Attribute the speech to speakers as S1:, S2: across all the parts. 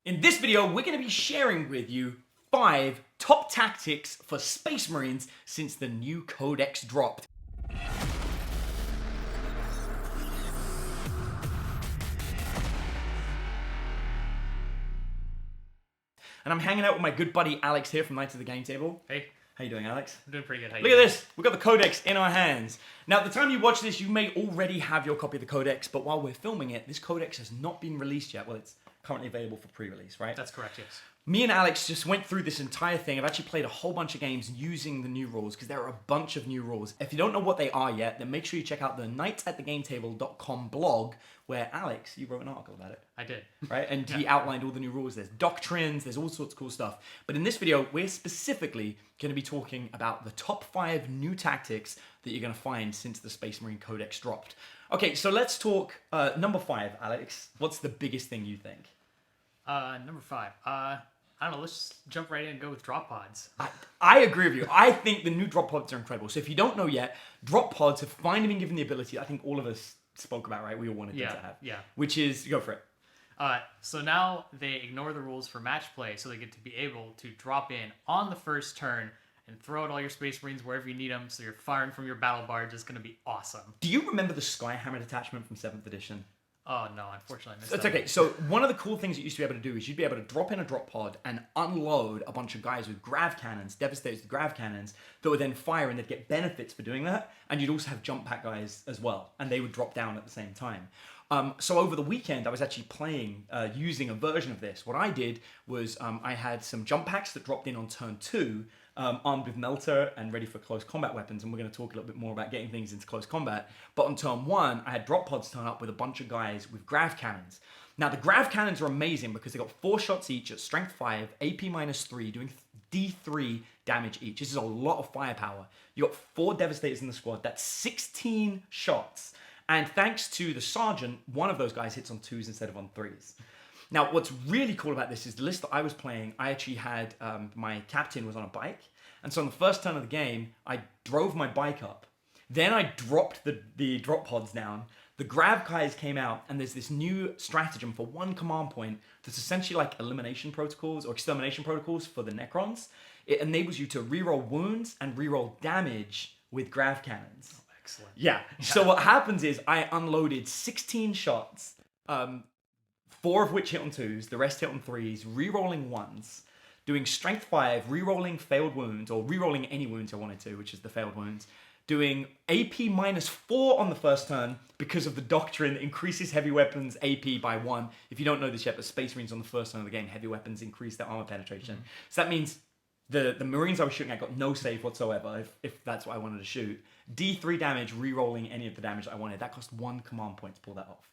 S1: In this video, we're going to be sharing with you 5 top tactics for Space Marines since the new Codex dropped. And I'm hanging out with my good buddy Alex here from Knights of the Game Table.
S2: Hey.
S1: How you doing, Alex?
S2: I'm doing pretty good. How you
S1: Look at
S2: doing?
S1: this. We've got the Codex in our hands. Now, at the time you watch this, you may already have your copy of the Codex, but while we're filming it, this Codex has not been released yet. Well, it's currently available for pre-release, right?
S2: That's correct, yes.
S1: Me and Alex just went through this entire thing. I've actually played a whole bunch of games using the new rules because there are a bunch of new rules. If you don't know what they are yet, then make sure you check out the knightsatthegametable.com blog where Alex, you wrote an article about it.
S2: I did.
S1: Right? And he outlined all the new rules. There's doctrines, there's all sorts of cool stuff. But in this video, we're specifically going to be talking about the top 5 new tactics that you're going to find since the Space Marine Codex dropped. Okay, so let's talk number 5, Alex. What's the biggest thing you think?
S2: Number 5. I don't know, let's just jump right in and go with drop pods.
S1: I agree with you. I think the new drop pods are incredible. So if you don't know yet, drop pods have finally been given the ability I think all of us spoke about, right? We all wanted them to have.
S2: Yeah.
S1: Which is, go for it.
S2: So now they ignore the rules for match play, so they get to be able to drop in on the first turn and throw out all your Space Marines wherever you need them, so you're firing from your battle barge is going to be awesome.
S1: Do you remember the Skyhammer detachment from 7th edition?
S2: Oh, no, unfortunately I missed
S1: It's
S2: that.
S1: okay. So one of the cool things you used to be able to do is you'd be able to drop in a drop pod and unload a bunch of guys with grav cannons, devastators with grav cannons, that would then fire and they'd get benefits for doing that. And you'd also have jump pack guys as well, and they would drop down at the same time. So over the weekend, I was actually playing using a version of this. What I did was I had some jump packs that dropped in on turn 2, armed with melter and ready for close combat weapons, and we're going to talk a little bit more about getting things into close combat. But on turn 1, I had drop pods turn up with a bunch of guys with grav cannons. Now the grav cannons are amazing because they got 4 shots each at strength 5, AP -3, doing D3 damage each. This is a lot of firepower. You got 4 devastators in the squad. That's 16 shots. And thanks to the sergeant, one of those guys hits on 2s instead of on 3s. Now, what's really cool about this is the list that I was playing, I actually had, my captain was on a bike. And so on the first turn of the game, I drove my bike up. Then I dropped the drop pods down. The grav guys came out, and there's this new stratagem for 1 command point that's essentially like elimination protocols or extermination protocols for the Necrons. It enables you to reroll wounds and reroll damage with grav cannons.
S2: Oh, excellent.
S1: Yeah. So what happens is I unloaded 16 shots, 4 of which hit on 2s, the rest hit on 3s, re-rolling 1s, doing strength 5, re-rolling failed wounds, or re-rolling any wounds I wanted to, which is the failed wounds, doing AP -4 on the first turn because of the doctrine that increases heavy weapons AP by 1. If you don't know this yet, but Space Marines on the first turn of the game, heavy weapons increase their armor penetration. Mm-hmm. So that means the Marines I was shooting at got no save whatsoever, if that's what I wanted to shoot. D3 damage, re-rolling any of the damage that I wanted. That cost 1 command point to pull that off.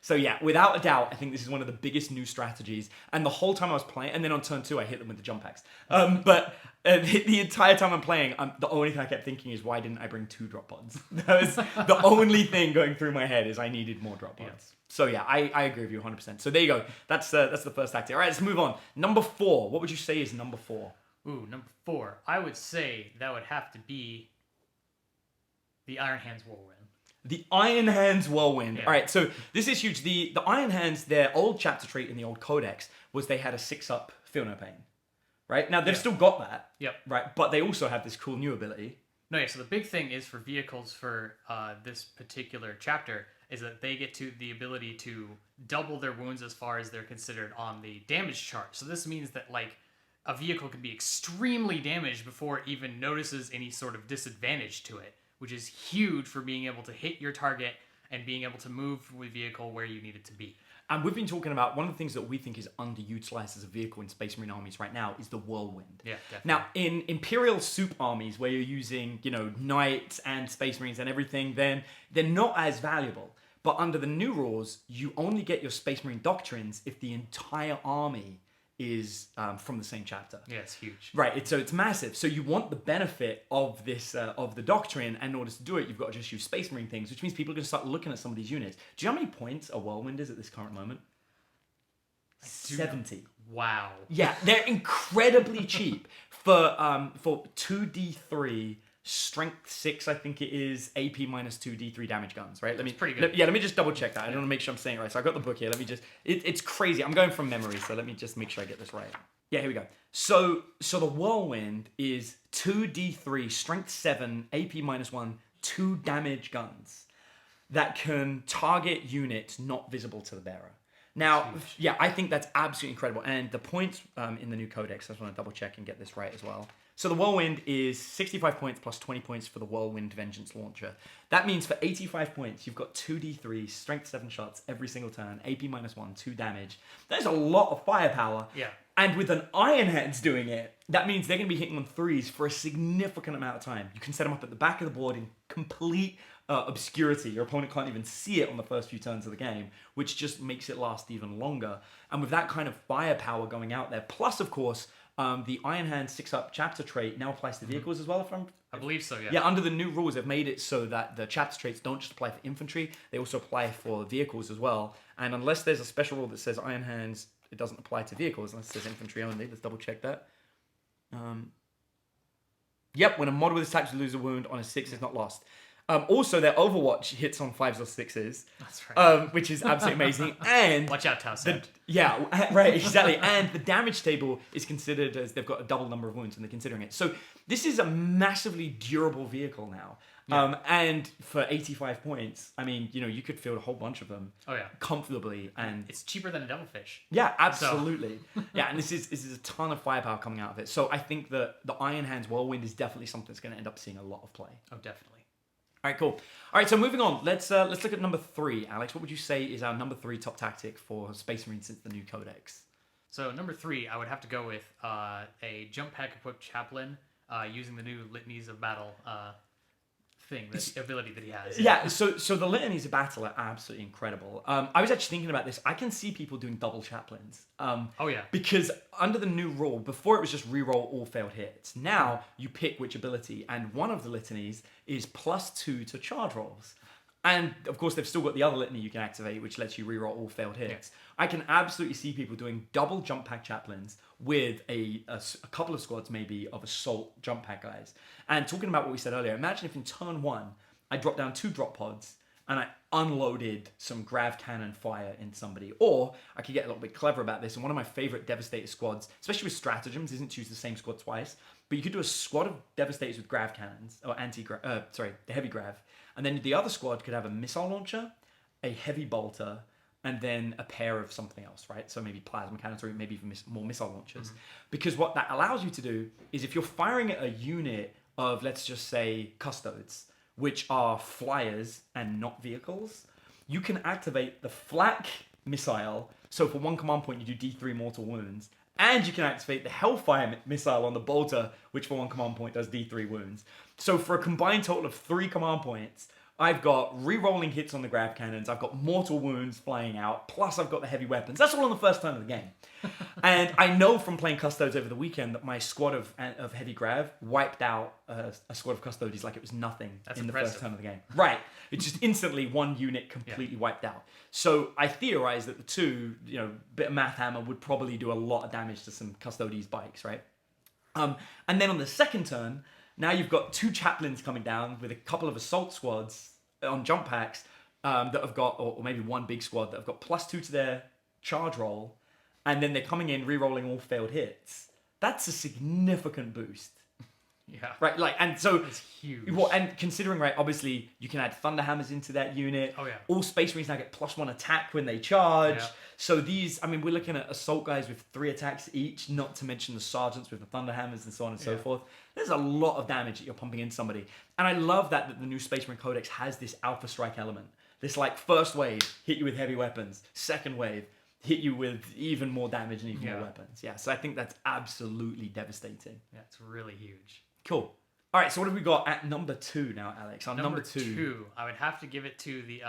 S1: So yeah, without a doubt, I think this is one of the biggest new strategies. And the whole time I was playing, and then on turn 2, I hit them with the jump packs. But the entire time I'm playing, the only thing I kept thinking is, why didn't I bring 2 drop pods? That was the only thing going through my head is I needed more drop pods. Yeah. So yeah, I agree with you 100%. So there you go. That's the first tactic. All right, let's move on. Number 4. What would you say is number 4?
S2: Ooh, number 4. I would say that would have to be the Iron Hands Whirlwind.
S1: The Iron Hands Whirlwind.
S2: Yeah.
S1: All right, so this is huge. The Iron Hands, their old chapter trait in the old Codex was they had a 6-up Feel No Pain. Right? Now, they've still got that.
S2: Yep.
S1: Right? But they also have this cool new ability.
S2: No, yeah, so the big thing is for vehicles for this particular chapter is that they get to the ability to double their wounds as far as they're considered on the damage chart. So this means that, like, a vehicle can be extremely damaged before it even notices any sort of disadvantage to it, which is huge for being able to hit your target and being able to move the vehicle where you need it to be.
S1: And we've been talking about one of the things that we think is underutilized as a vehicle in Space Marine armies right now is the Whirlwind.
S2: Yeah, definitely.
S1: Now, in Imperial soup armies where you're using, Knights and Space Marines and everything, then they're not as valuable. But under the new rules, you only get your Space Marine doctrines if the entire army is from the same chapter.
S2: Yeah, it's huge.
S1: Right, so it's massive. So you want the benefit of this of the doctrine, and in order to do it, you've got to just use Space Marine things, which means people are going to start looking at some of these units. Do you know how many points a Whirlwind is at this current moment? 70.
S2: Wow.
S1: Yeah, they're incredibly cheap for 2d3 strength 6, I think it is, AP minus 2, D3 damage guns, right?
S2: It's pretty good.
S1: Let me just double check that. I don't want to make sure I'm saying it right. So I got the book here. Let me just, it's crazy. I'm going from memory, so let me just make sure I get this right. Yeah, here we go. So the Whirlwind is 2d3, strength 7, AP minus 1, 2 damage guns that can target units not visible to the bearer. Now, yeah, I think that's absolutely incredible. And the points in the new Codex, I just want to double check and get this right as well. So the Whirlwind is 65 points plus 20 points for the Whirlwind Vengeance Launcher. That means for 85 points, you've got 2d3, strength 7 shots every single turn, AP minus 1, 2 damage. There's a lot of firepower.
S2: Yeah.
S1: And with an Iron Hands doing it, that means they're going to be hitting on 3s for a significant amount of time. You can set them up at the back of the board in complete obscurity. Your opponent can't even see it on the first few turns of the game, which just makes it last even longer. And with that kind of firepower going out there, plus, of course, the Iron Hand 6-up chapter trait now applies to vehicles as well,
S2: I believe so, yeah.
S1: Yeah, under the new rules, they've made it so that the chapter traits don't just apply for infantry, they also apply for vehicles as well. And unless there's a special rule that says Iron Hands, it doesn't apply to vehicles, unless it says infantry only. Let's double check that. Yep, when a model with this type loses a wound on a 6 is not lost. Also, their Overwatch hits on 5s or 6s.
S2: That's right.
S1: Which is absolutely amazing. And
S2: watch out, Towsend.
S1: yeah, right, exactly. And the damage table is considered as they've got a double number of wounds when they're considering it. So this is a massively durable vehicle now. Yeah. And for 85 points, I mean, you could field a whole bunch of them.
S2: Oh yeah,
S1: comfortably, and
S2: it's cheaper than a Devilfish.
S1: Yeah, absolutely. So. Yeah, and this is a ton of firepower coming out of it. So I think that the Iron Hands Whirlwind is definitely something that's going to end up seeing a lot of play.
S2: Oh, definitely.
S1: All right, cool. All right, so moving on. Let's look at number 3, Alex. What would you say is our number 3 top tactic for Space Marines since the new Codex?
S2: So number 3, I would have to go with a jump pack equipped chaplain using the new Litanies of Battle ability that he has.
S1: Yeah, so the Litanies of Battle are absolutely incredible. I was actually thinking about this. I can see people doing double chaplains.
S2: Oh yeah.
S1: Because under the new rule, before it was just reroll all failed hits. Now you pick which ability, and one of the litanies is +2 to charge rolls. And of course, they've still got the other litany you can activate, which lets you reroll all failed hits. Yeah. I can absolutely see people doing double jump pack chaplains with a couple of squads maybe of assault jump pack guys. And talking about what we said earlier, imagine if in turn 1, I dropped down 2 drop pods and I unloaded some grav cannon fire in somebody. Or I could get a little bit clever about this. And one of my favorite Devastator squads, especially with stratagems, isn't to use the same squad twice. But you could do a squad of Devastators with grav cannons, or the heavy grav. And then the other squad could have a missile launcher, a heavy bolter, and then a pair of something else, right? So maybe plasma cannons or maybe even more missile launchers. Mm-hmm. Because what that allows you to do is if you're firing at a unit of, let's just say, custodes, which are flyers and not vehicles, you can activate the flak missile. So for 1 command point, you do D3 mortal wounds. And you can activate the Hellfire missile on the bolter, which for 1 command point does D3 wounds. So for a combined total of 3 command points, I've got re-rolling hits on the grav cannons, I've got mortal wounds flying out, plus I've got the heavy weapons. That's all on the first turn of the game. And I know from playing Custodes over the weekend that my squad of heavy grav wiped out a squad of Custodes like it was nothing in the first turn of the game. Right. It's just instantly one unit completely wiped out. So I theorize that the 2, bit of math hammer would probably do a lot of damage to some Custodes bikes, right? And then on the second turn, now you've got 2 chaplains coming down with a couple of assault squads on jump packs that have got, or maybe one big squad that have got +2 to their charge roll, and then they're coming in re-rolling all failed hits. That's a significant boost.
S2: Yeah.
S1: Right, and so
S2: it's huge.
S1: Well, and considering, right, obviously you can add Thunderhammers into that unit.
S2: Oh yeah.
S1: All Space Marines now get +1 attack when they charge.
S2: Yeah.
S1: So these, we're looking at assault guys with 3 attacks each, not to mention the sergeants with the Thunderhammers and so on and so forth. There's a lot of damage that you're pumping in somebody. And I love that the new Space Marine Codex has this Alpha Strike element. This first wave, hit you with heavy weapons. Second wave, hit you with even more damage and even more weapons. Yeah, so I think that's absolutely devastating.
S2: Yeah, it's really huge.
S1: Cool. All right, so what have we got at number 2 now, Alex? On number 2,
S2: I would have to give it to the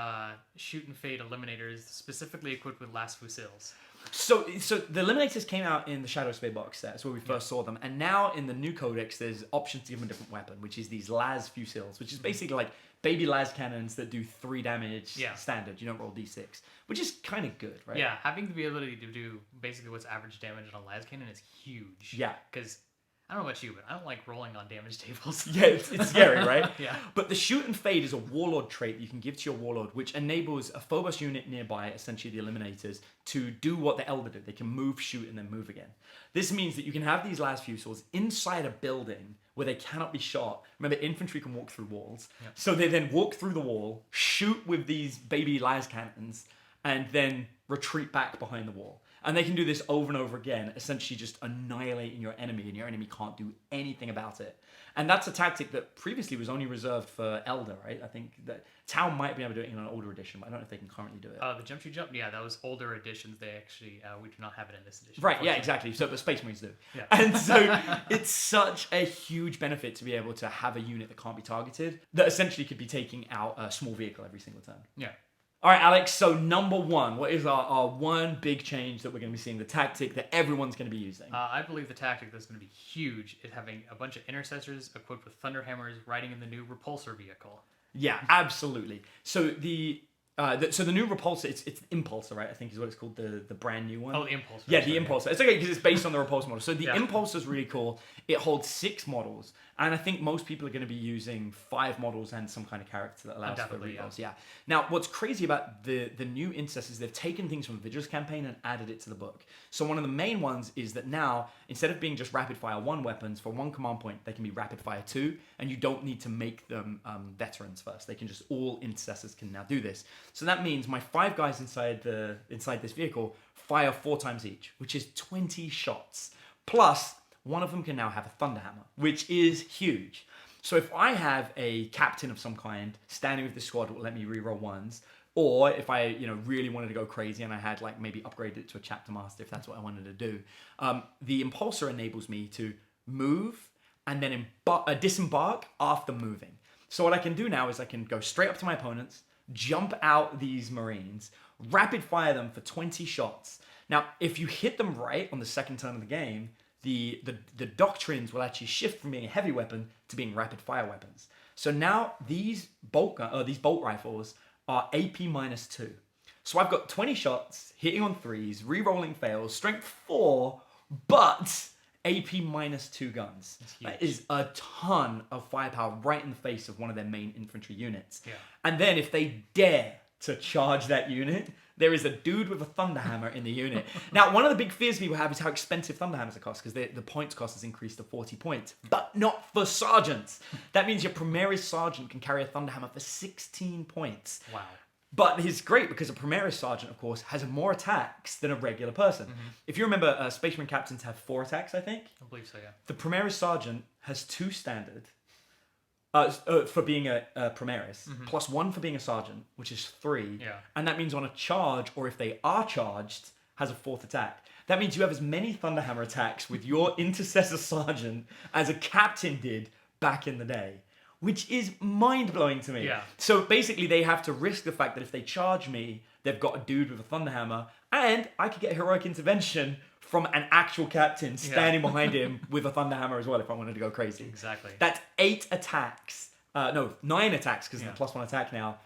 S2: Shoot and Fade Eliminators, specifically equipped with Las Fusiles.
S1: So the Eliminators came out in the Shadow Spade box set. That's where we first saw them. And now in the new Codex, there's options to give them a different weapon, which is these Las Fusiles, which is basically like baby Las cannons that do 3 damage standard. You don't roll D6, which is kind of good, right?
S2: Yeah, having the ability to do basically what's average damage on a Las cannon is huge.
S1: Yeah.
S2: Because I don't know about you, but I don't like rolling on damage tables.
S1: Yeah, it's scary, right?
S2: Yeah.
S1: But the shoot and fade is a warlord trait you can give to your warlord, which enables a Phobos unit nearby, essentially the Eliminators, to do what the Elder did. They can move, shoot, and then move again. This means that you can have these las fusils inside a building where they cannot be shot. Remember, infantry can walk through walls.
S2: Yep.
S1: So they then walk through the wall, shoot with these baby las cannons, and then retreat back behind the wall. And they can do this over and over again, essentially just annihilating your enemy, and your enemy can't do anything about it. And that's a tactic that previously was only reserved for Elder, right? I think that Tau might be able to do it in an older edition, but I don't know if they can currently do it.
S2: The Jump Tree Jump, yeah, that was older editions. They actually, we do not have it in this edition.
S1: Right, yeah, exactly. So the Space Marines do.
S2: Yeah.
S1: And so it's such a huge benefit to be able to have a unit that can't be targeted, that essentially could be taking out a small vehicle every single turn.
S2: Yeah.
S1: All right, Alex, so number one, what is our one big change that we're going to be seeing, the tactic that everyone's going to be using?
S2: I believe the tactic that's going to be huge is having a bunch of intercessors equipped with thunder hammers riding in the new repulsor vehicle.
S1: Yeah, absolutely. So the new repulsor, it's Impulsor, right? I think is what it's called, the brand new one.
S2: Oh, the Impulsor.
S1: Yeah, the Impulsor. It's okay because it's based on the repulsor model. So the
S2: Yeah.
S1: Impulsor is really cool. It holds 6 models, and I think most people are going to be using 5 models and some kind of character that allows for rerolls. Yeah. Now, what's crazy about the new Incest is they've taken things from the Vigilus campaign and added it to the book. So one of the main ones is that now, instead of being just rapid fire 1 weapons for 1 command point, they can be rapid fire 2, and you don't need to make them veterans first. They can just, all Intercessors can now do this. So that means my 5 guys inside this vehicle fire 4 times each, which is 20 shots. Plus, one of them can now have a Thunderhammer, which is huge. So if I have a captain of some kind standing with the squad that will let me reroll 1s, or if I really wanted to go crazy and I had maybe upgraded it to a chapter master if that's what I wanted to do, the Impulsor enables me to move and then disembark after moving. So what I can do now is I can go straight up to my opponents, jump out these Marines, rapid fire them for 20 shots. Now, if you hit them right on the second turn of the game, the doctrines will actually shift from being a heavy weapon to being rapid fire weapons. So now these bolt rifles are AP -2. So I've got 20 shots, hitting on 3s, re-rolling fails, strength 4, but AP -2 guns. That is a ton of firepower right in the face of one of their main infantry units.
S2: Yeah.
S1: And then if they dare to charge that unit, there is a dude with a Thunderhammer in the unit. Now, one of the big fears people have is how expensive Thunderhammers cost, because the points cost has increased to 40 points, but not for sergeants. That means your Primaris Sergeant can carry a Thunderhammer for 16 points.
S2: Wow.
S1: But it's great because a Primaris Sergeant, of course, has more attacks than a regular person.
S2: Mm-hmm.
S1: If you remember, Space Marine Captains have 4 attacks, I think.
S2: I believe so, yeah.
S1: The Primaris Sergeant has 2 standard for being a Primaris, plus 1 for being a Sergeant, which is 3.
S2: Yeah.
S1: And that means on a charge, or if they are charged, has a 4th attack. That means you have as many Thunderhammer attacks with your Intercessor Sergeant as a Captain did back in the day, which is mind-blowing to me.
S2: Yeah.
S1: So basically, they have to risk the fact that if they charge me, they've got a dude with a Thunderhammer, and I could get heroic intervention from an actual captain standing behind him with a Thunderhammer as well if I wanted to go crazy.
S2: Exactly.
S1: That's 8 attacks. 9 attacks, because of the +1 attack now,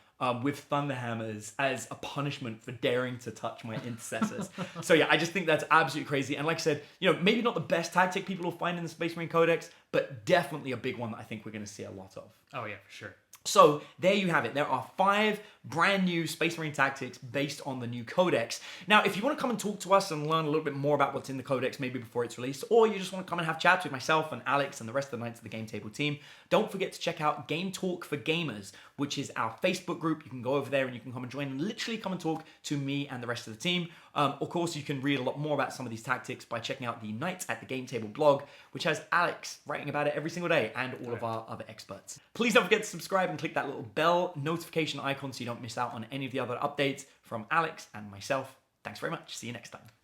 S1: with Thunderhammers as a punishment for daring to touch my Intercessors. So yeah, I just think that's absolutely crazy. And like I said, maybe not the best tactic people will find in the Space Marine Codex, but definitely a big one that I think we're going to see a lot of.
S2: Oh, yeah, for sure.
S1: So there you have it. There are 5 brand new Space Marine tactics based on the new Codex. Now, if you want to come and talk to us and learn a little bit more about what's in the Codex, maybe before it's released, or you just want to come and have chats with myself and Alex and the rest of the Knights of the Game Table team, don't forget to check out Game Talk for Gamers, which is our Facebook group. You can go over there and you can come and join and literally come and talk to me and the rest of the team. Of course, you can read a lot more about some of these tactics by checking out the Knights at the Game Table blog, which has Alex writing about it every single day, and all of our other experts. Please don't forget to subscribe and click that little bell notification icon so you don't miss out on any of the other updates from Alex and myself. Thanks very much. See you next time.